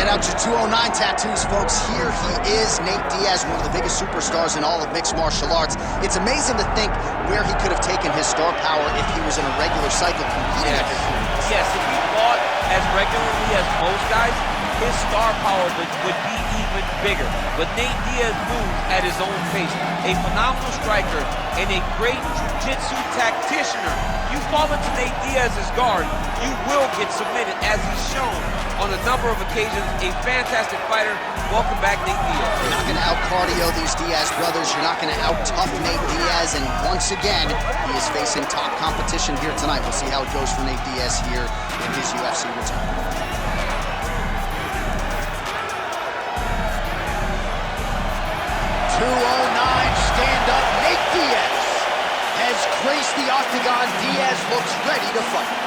Head out to 209 Tattoos, folks. Here he is, Nate Diaz, one of the biggest superstars in all of mixed martial arts. It's amazing to think where he could have taken his star power if he was in a regular cycle competing at this point. Yes, if he fought as regularly as most guys, his star power would be even bigger. But Nate Diaz moves at his own pace. A phenomenal striker and a great jiu-jitsu tacticianer. You fall into Nate Diaz's guard, you will get submitted, as he's shown on a number of occasions. A fantastic fighter. Welcome back, Nate Diaz. You're not going to out-cardio these Diaz brothers. You're not going to out-tough Nate Diaz. And once again, he is facing top competition here tonight. We'll see how it goes for Nate Diaz here in his UFC return. 209 stand-up Nate Diaz has graced the octagon. Diaz looks ready to fight.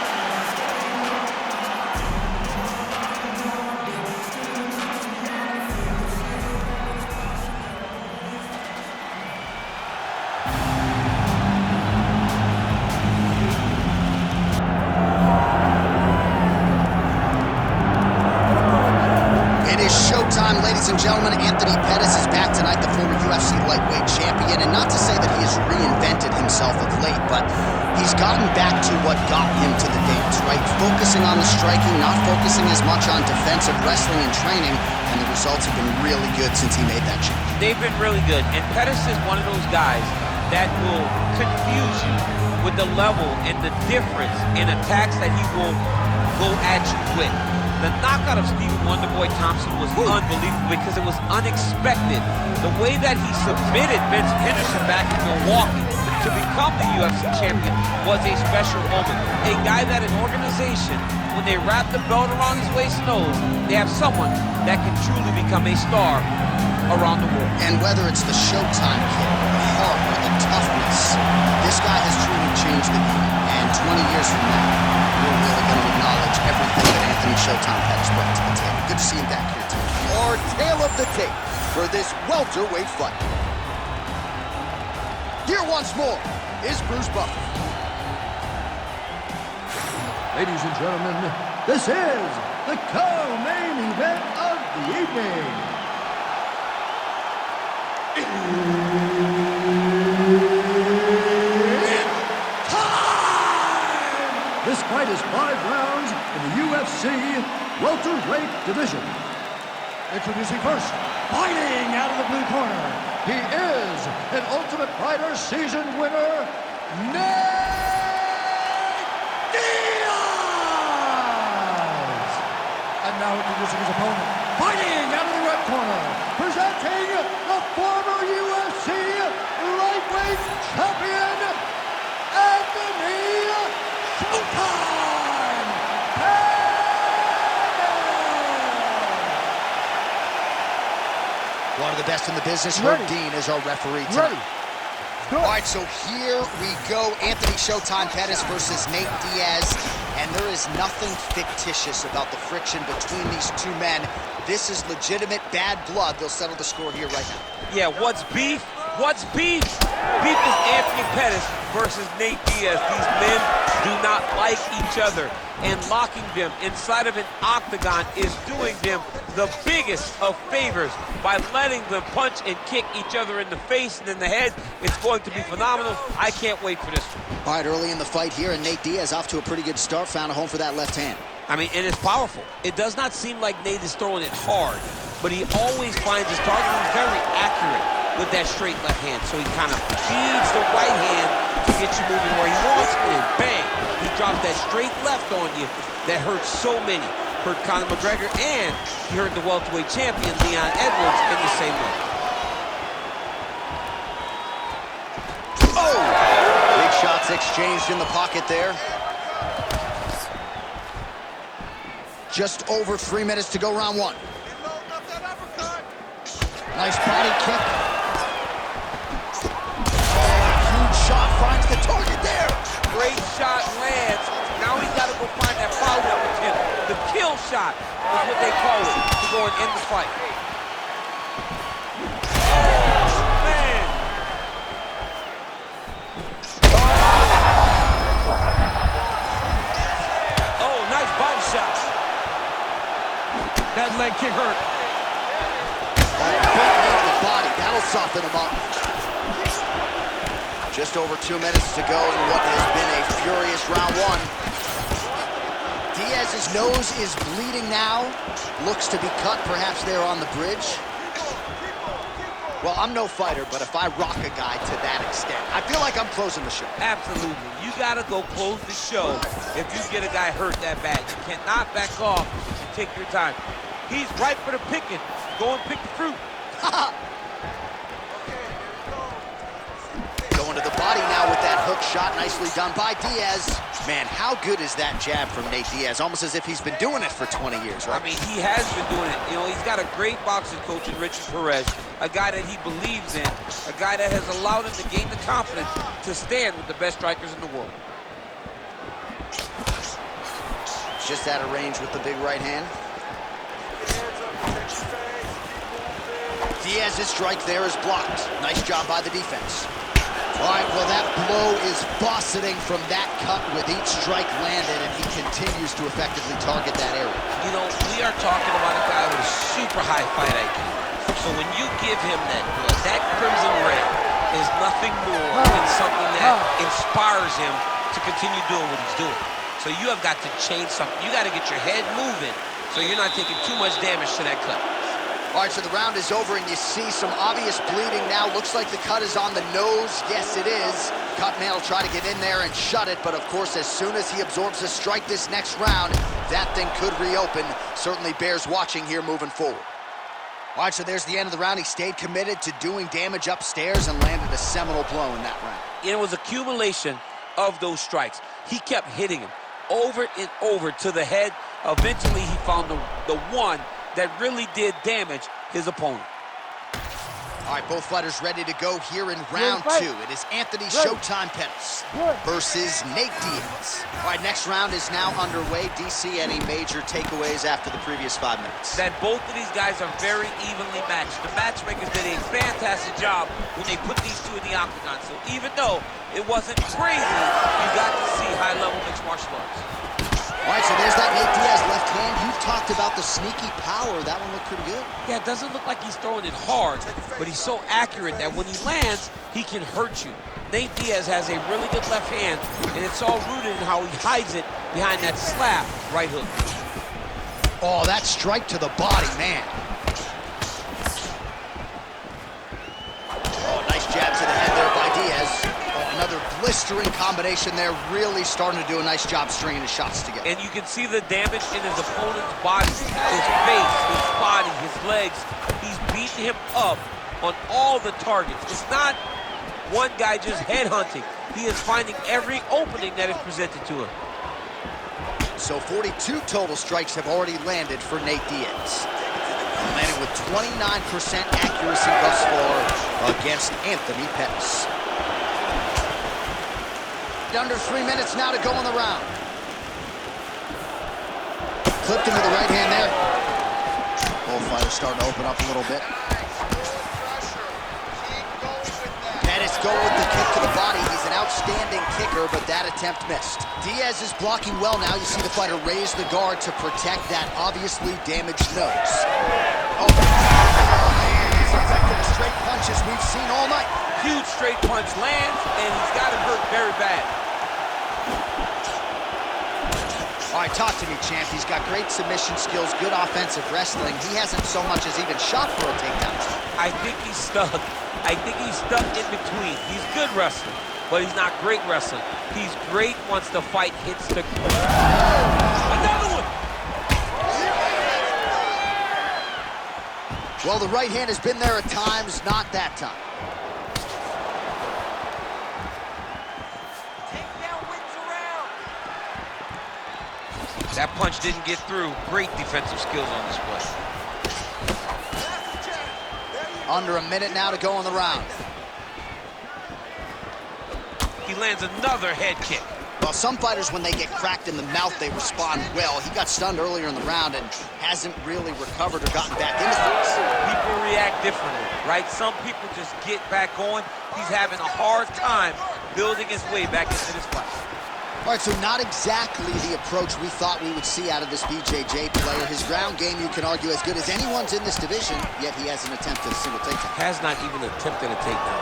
Showtime, ladies and gentlemen. Anthony Pettis is back tonight, the former UFC lightweight champion. And not to say that he has reinvented himself of late, but he's gotten back to what got him to the dance, right? Focusing on the striking, not focusing as much on defensive wrestling and training. And the results have been really good since he made that change. They've been really good. And Pettis is one of those guys that will confuse you with the level and the difference in attacks that he will go at you with. The knockout of Stephen Wonderboy Thompson was unbelievable because it was unexpected. The way that he submitted Vince Henderson back in Milwaukee to become the UFC champion was a special moment. A guy that an organization, when they wrap the belt around his waist, knows they have someone that can truly become a star around the world. And whether it's the Showtime kick, the heart, or the toughness, this guy has truly changed the game. And 20 years from now, we're really going to acknowledge everything that Anthony Showtime Pettis brought to the table. Good to see him back here tonight. Our tale of the tape for this welterweight fight. Here once more is Bruce Buffer. Ladies and gentlemen, this is the co-main event of the evening. This fight is 5 rounds in the UFC welterweight division. Introducing first, fighting out of the blue corner, he is an Ultimate Fighter season winner, Nate Diaz! And now introducing his opponent, fighting out of the red corner, presenting the former UFC lightweight champion, Anthony Showtime One of the best in the business. Herb Dean is our referee tonight. All right, so here we go. Anthony Showtime Pettis versus Nate Diaz. And there is nothing fictitious about the friction between these two men. This is legitimate bad blood. They'll settle the score here right now. Yeah, what's beef? What's beef? Beef is Anthony Pettis versus Nate Diaz. These men do not like each other. And locking them inside of an octagon is doing them the biggest of favors by letting them punch and kick each other in the face and in the head. It's going to be phenomenal. I can't wait for this one. All right, early in the fight here, and Nate Diaz off to a pretty good start. Found a home for that left hand. I mean, and it's powerful. It does not seem like Nate is throwing it hard, but he always finds his target. He's very accurate with that straight left hand. So he kind of feeds the right hand to get you moving where he wants, and then bang, he drops that straight left on you that hurts so many. Hurt Conor McGregor, and he hurt the welterweight champion, Leon Edwards, in the same way. Oh! Big shots exchanged in the pocket there. Just over 3 minutes to go, round 1. Nice body kick. Huge shot finds the target there. Great shot lands. Now he's got to go find that follow-up attempt. The kill shot is what they call it to go and end the fight. Oh, man. Oh, nice body shot. That leg kick hurt. Oh, big knee to the body. That'll soften him up. Just over 2 minutes to go in what has been a furious round one. Diaz's nose is bleeding now. Looks to be cut, perhaps there on the bridge. Well, I'm no fighter, but if I rock a guy to that extent, I feel like I'm closing the show. Absolutely. You gotta go close the show if you get a guy hurt that bad. You cannot back off and take your time. He's ripe for the picking. Go and pick the fruit. Going to the body now with that hook shot. Nicely done by Diaz. Man, how good is that jab from Nate Diaz? Almost as if he's been doing it for 20 years, right? I mean, he has been doing it. You know, he's got a great boxing coach in Richard Perez, a guy that he believes in, a guy that has allowed him to gain the confidence to stand with the best strikers in the world. Just out of range with the big right hand. Diaz's strike there is blocked. Nice job by the defense. All right, well, that blow is buffeting from that cut with each strike landed, and he continues to effectively target that area. You know, we are talking about a guy with a super high fight IQ. So when you give him that blood, that crimson red is nothing more than something that inspires him to continue doing what he's doing. So you have got to change something. You got to get your head moving so you're not taking too much damage to that cut. All right, so the round is over, and you see some obvious bleeding now. Looks like the cut is on the nose. Yes, it is. Cutman will try to get in there and shut it, but of course, as soon as he absorbs a strike this next round, that thing could reopen. Certainly bears watching here moving forward. All right, so there's the end of the round. He stayed committed to doing damage upstairs and landed a seminal blow in that round. It was accumulation of those strikes. He kept hitting him over and over to the head. Eventually, he found the one that really did damage his opponent. All right, both fighters ready to go here in round two. It is Anthony Showtime Pettis versus Nate Diaz. All right, next round is now underway. DC, any major takeaways after the previous 5 minutes? That both of these guys are very evenly matched. The matchmakers did a fantastic job when they put these two in the octagon. So even though it wasn't crazy, you got to see high-level mixed martial arts. All right, so there's that Nate Diaz left hand. You've talked about the sneaky power. That one looked pretty good. Yeah, it doesn't look like he's throwing it hard, but he's so accurate that when he lands, he can hurt you. Nate Diaz has a really good left hand, and it's all rooted in how he hides it behind that slap right hook. Oh, that strike to the body, man. Oh, nice jab to the head there by Diaz. Another blistering combination there, really starting to do a nice job stringing his shots together. And you can see the damage in his opponent's body, his face, his body, his legs. He's beating him up on all the targets. It's not one guy just headhunting. He is finding every opening that is presented to him. So 42 total strikes have already landed for Nate Diaz. Landing with 29% accuracy thus far against Anthony Pettis. Under 3 minutes now to go in the round. Clipped into the right hand there. Both fighters starting to open up a little bit. Pettis going with the kick to the body. He's an outstanding kicker, but that attempt missed. Diaz is blocking well now. You see the fighter raise the guard to protect that obviously damaged nose. Oh, he's effective straight punches we've seen all night. Huge straight punch lands, and he's got him hurt very bad. All right, talk to me, champ. He's got great submission skills, good offensive wrestling. He hasn't so much as even shot for a takedown. I think he's stuck. I think he's stuck in between. He's good wrestling, but he's not great wrestling. He's great once the fight hits the... Another one! Well, the right hand has been there at times, not that time. That punch didn't get through. Great defensive skills on display. Under a minute now to go in the round. He lands another head kick. Well, some fighters, when they get cracked in the mouth, they respond well. He got stunned earlier in the round and hasn't really recovered or gotten back into things. People react differently, right? Some people just get back going. He's having a hard time building his way back into this fight. All right, so not exactly the approach we thought we would see out of this BJJ player. His ground game, you can argue, as good as anyone's in this division, yet he hasn't attempted a single takedown. Has not even attempted a takedown.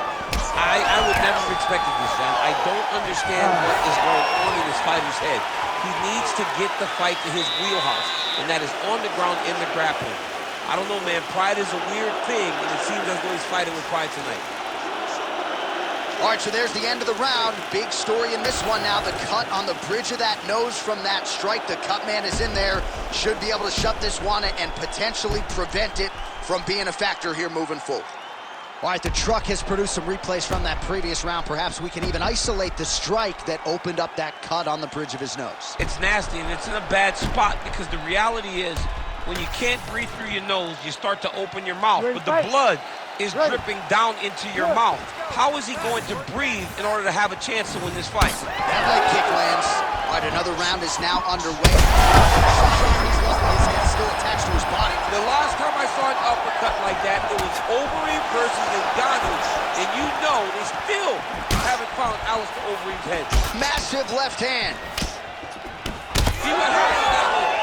I would never have expected this, John. I don't understand what is going on in this fighter's head. He needs to get the fight to his wheelhouse, and that is on the ground in the grappling. I don't know, man. Pride is a weird thing, and it seems as though he's fighting with pride tonight. All right, so there's the end of the round. Big story in this one now. The cut on the bridge of that nose from that strike. The cut man is in there. Should be able to shut this one and potentially prevent it from being a factor here moving forward. All right, the truck has produced some replays from that previous round. Perhaps we can even isolate the strike that opened up that cut on the bridge of his nose. It's nasty, and it's in a bad spot because the reality is when you can't breathe through your nose, you start to open your mouth, but the blood is dripping down into your mouth. How is he going to breathe in order to have a chance to win this fight? That leg kick lands. All right, another round is now underway. His head still attached to his body. The last time I saw an uppercut like that, it was Overeem versus Ngannou, and you know they still haven't found Alistair Overeem's head. Massive left hand. See what happened to that one?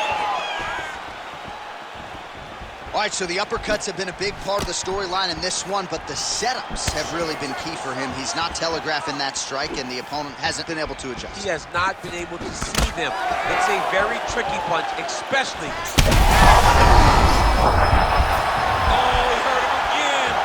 All right, so the uppercuts have been a big part of the storyline in this one, but the setups have really been key for him. He's not telegraphing that strike, and the opponent hasn't been able to adjust. He has not been able to see them. It's a very tricky punch, especially. Oh, he hurt him again.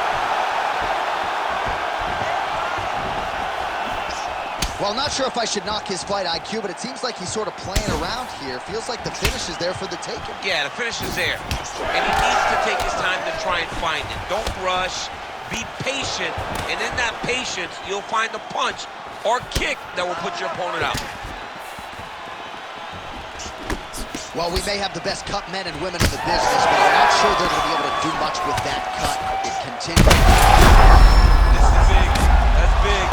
Well, not sure if I should knock his fight IQ, but it seems like he's sort of playing around here. Feels like the finish is there for the taking. Yeah, the finish is there. And he needs to take his time to try and find it. Don't rush. Be patient. And in that patience, you'll find a punch or kick that will put your opponent out. Well, we may have the best cut men and women in the business, but I'm not sure they're going to be able to do much with that cut. It continues. This is big. That's big.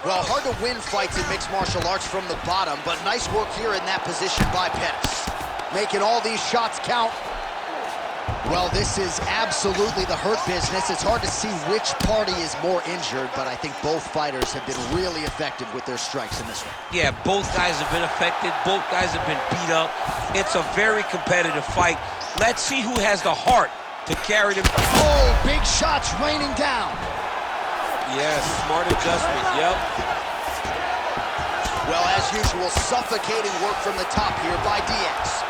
Well, hard to win fights in mixed martial arts from the bottom, but nice work here in that position by Pettis. Making all these shots count. Well, this is absolutely the hurt business. It's hard to see which party is more injured, but I think both fighters have been really effective with their strikes in this one. Yeah, both guys have been affected. Both guys have been beat up. It's a very competitive fight. Let's see who has the heart to carry them. Oh, big shots raining down. Yes, smart adjustment, yep. Well, as usual, suffocating work from the top here by Diaz.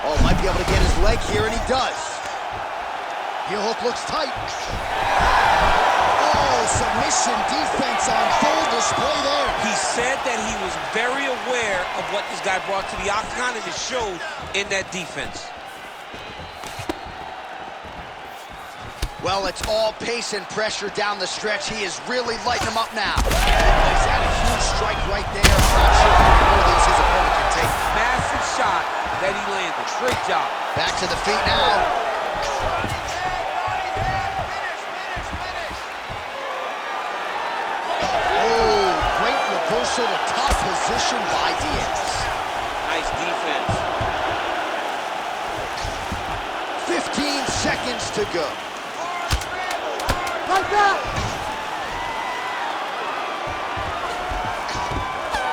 Oh, might be able to get his leg here, and he does. Heel hook looks tight. Oh, submission defense on full display there. He said that he was very aware of what this guy brought to the octagon, and it showed in that defense. Well, it's all pace and pressure down the stretch. He is really lighting him up now. He's had a huge strike right there. I'm not sure how many more of these his opponent can take. Massive shot that he landed. Great job. Back to the feet now. Oh, great reversal to top position by Diaz. Nice defense. 15 seconds to go. Like that!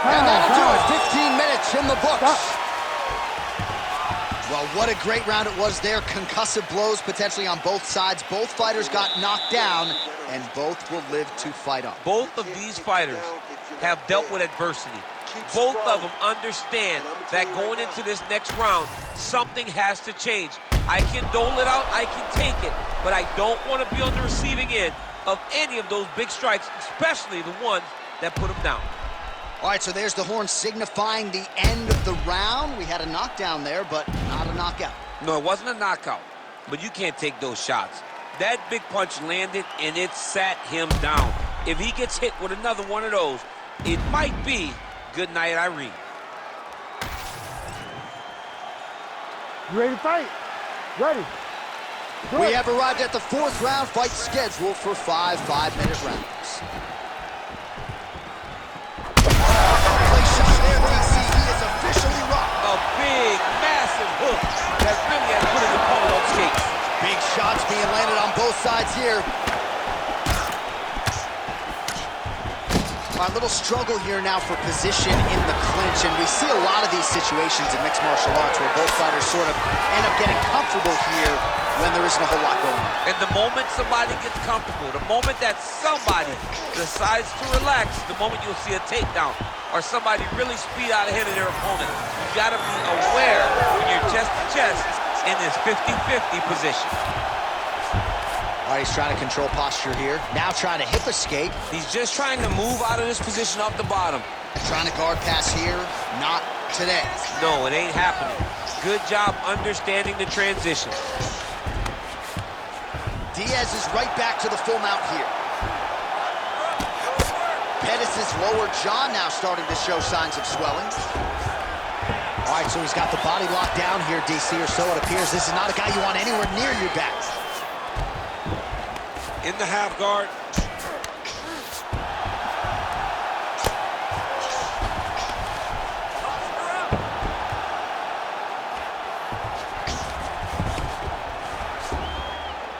And that'll do it. 15 minutes in the books. Well, what a great round it was there. Concussive blows potentially on both sides. Both fighters got knocked down, and both will live to fight on. Both of these fighters have dealt with adversity. Both of them understand that going into this next round, something has to change. I can dole it out, I can take it, but I don't want to be on the receiving end of any of those big strikes, especially the ones that put him down. All right, so there's the horn signifying the end of the round. We had a knockdown there, but not a knockout. No, it wasn't a knockout, but you can't take those shots. That big punch landed, and it sat him down. If he gets hit with another one of those, it might be good night, Irene. You ready to fight? Ready. We have arrived at the fourth round, fight scheduled for 5 5-minute rounds. Play shot there, DC. He is officially rocked. A big, massive massive hook that really has put his opponent on skates. Big shots being landed on both sides here. A little struggle here now for position in the clinch, and we see a lot of these situations in mixed martial arts where both fighters sort of end up getting comfortable here when there isn't a whole lot going on. And the moment somebody gets comfortable, the moment that somebody decides to relax, the moment you'll see a takedown or somebody really speed out ahead of their opponent. You've got to be aware when you're chest to chest in this 50-50 position. All right, he's trying to control posture here. Now trying to hip escape. He's just trying to move out of this position off the bottom. Trying to guard pass here. Not today. No, it ain't happening. Good job understanding the transition. Diaz is right back to the full mount here. Pettis' lower jaw now starting to show signs of swelling. All right, so he's got the body locked down here, DC, or so it appears. This is not a guy you want anywhere near your back. In the half guard.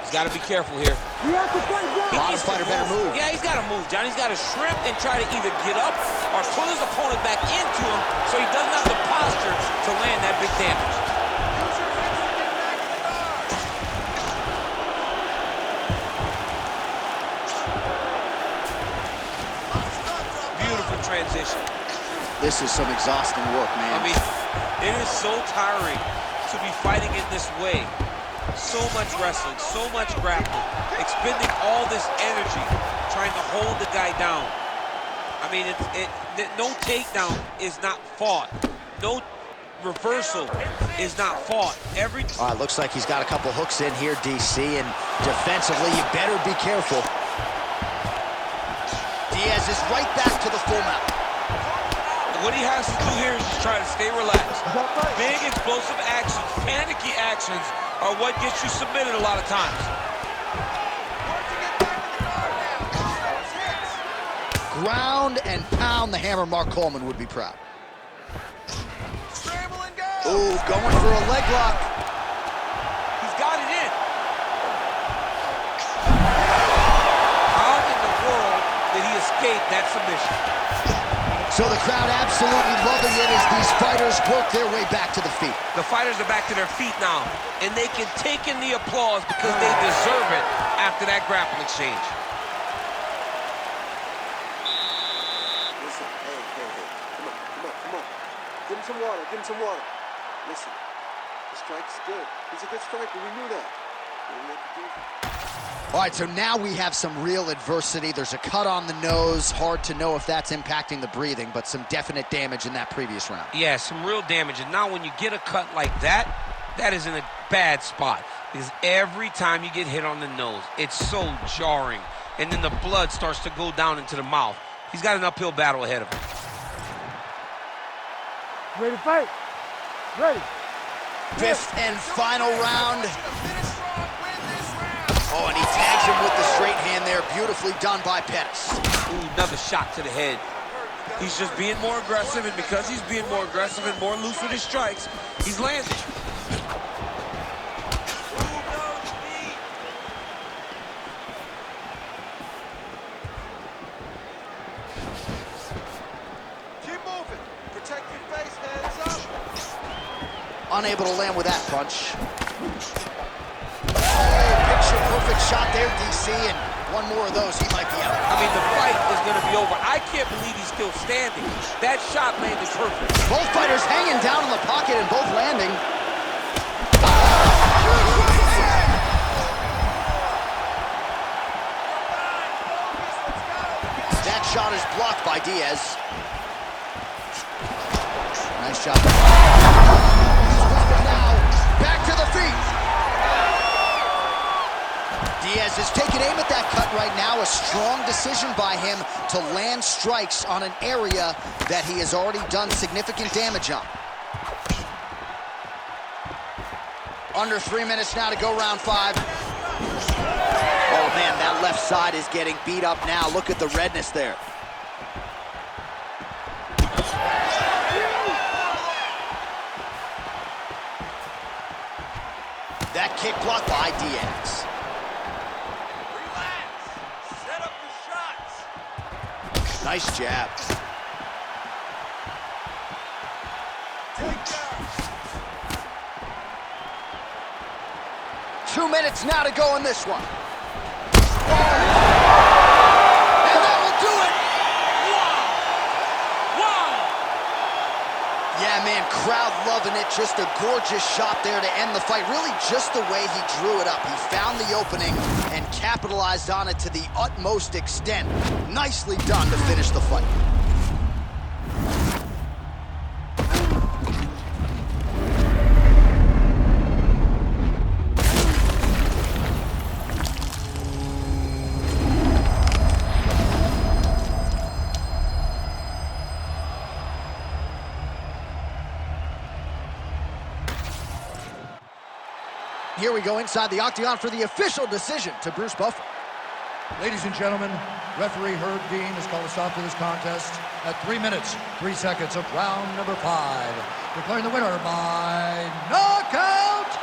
He's got to be careful here. A lot of fighter better move. Yeah, he's got to move, John. He's got to shrimp and try to either get up or pull his opponent back into him so he doesn't have the posture to land that big damage. Transition. This is some exhausting work, man. I mean, it is so tiring to be fighting in this way. So much wrestling, so much grappling, expending all this energy trying to hold the guy down. I mean, no takedown is not fought. No reversal is not fought. All right, looks like he's got a couple hooks in here, DC, and defensively, you better be careful. Diaz is right back to the full mount. What he has to do here is just try to stay relaxed. Big, explosive actions, panicky actions are what gets you submitted a lot of times. Ground and pound the hammer. Mark Coleman would be proud. Ooh, going for a leg lock. He's got it in. How in the world did he escape that submission? So the crowd absolutely loving it as these fighters work their way back to the feet. The fighters are back to their feet now, and they can take in the applause because they deserve it after that grappling exchange. Listen, hey, come on. Give him some water, Listen, the strike's good. He's a good striker, we knew that. All right, so now we have some real adversity. There's a cut on the nose. Hard to know if that's impacting the breathing, but some definite damage in that previous round. Yeah, some real damage. And now when you get a cut like that, that is in a bad spot. Because every time you get hit on the nose, it's so jarring. And then the blood starts to go down into the mouth. He's got an uphill battle ahead of him. Ready to fight? Ready. Fifth and final round. Oh, and he tags him with the straight hand there. Beautifully done by Pettis. Ooh, another shot to the head. He's just being more aggressive, and because he's being more aggressive and more loose with his strikes, he's landing. Keep moving. Protect your face, hands up. Unable to land with that punch. Picture-perfect shot there, DC, and one more of those, he might be out. I mean, the fight is going to be over. I can't believe he's still standing. That shot landed perfect. Both fighters hanging down in the pocket and both landing. That shot is blocked by Diaz. Nice job. Now, back to the feet. Diaz is taking aim at that cut right now. A strong decision by him to land strikes on an area that he has already done significant damage on. Under 3 minutes now to go round 5. Oh man, that left side is getting beat up now. Look at the redness there. kick block by Diaz. Relax. Set up your shots. Nice jab. Take down. 2 minutes now to go in this one. And that will do it. Yeah, man, crowd loving it. Just a gorgeous shot there to end the fight. Really just the way he drew it up. He found the opening and capitalized on it to the utmost extent. Nicely done to finish the fight. Here we go inside the octagon for the official decision to Bruce Buffer. Ladies and gentlemen, referee Herb Dean has called a stop to this contest at 3 minutes, 3 seconds of round number 5. Declaring the winner by knockout,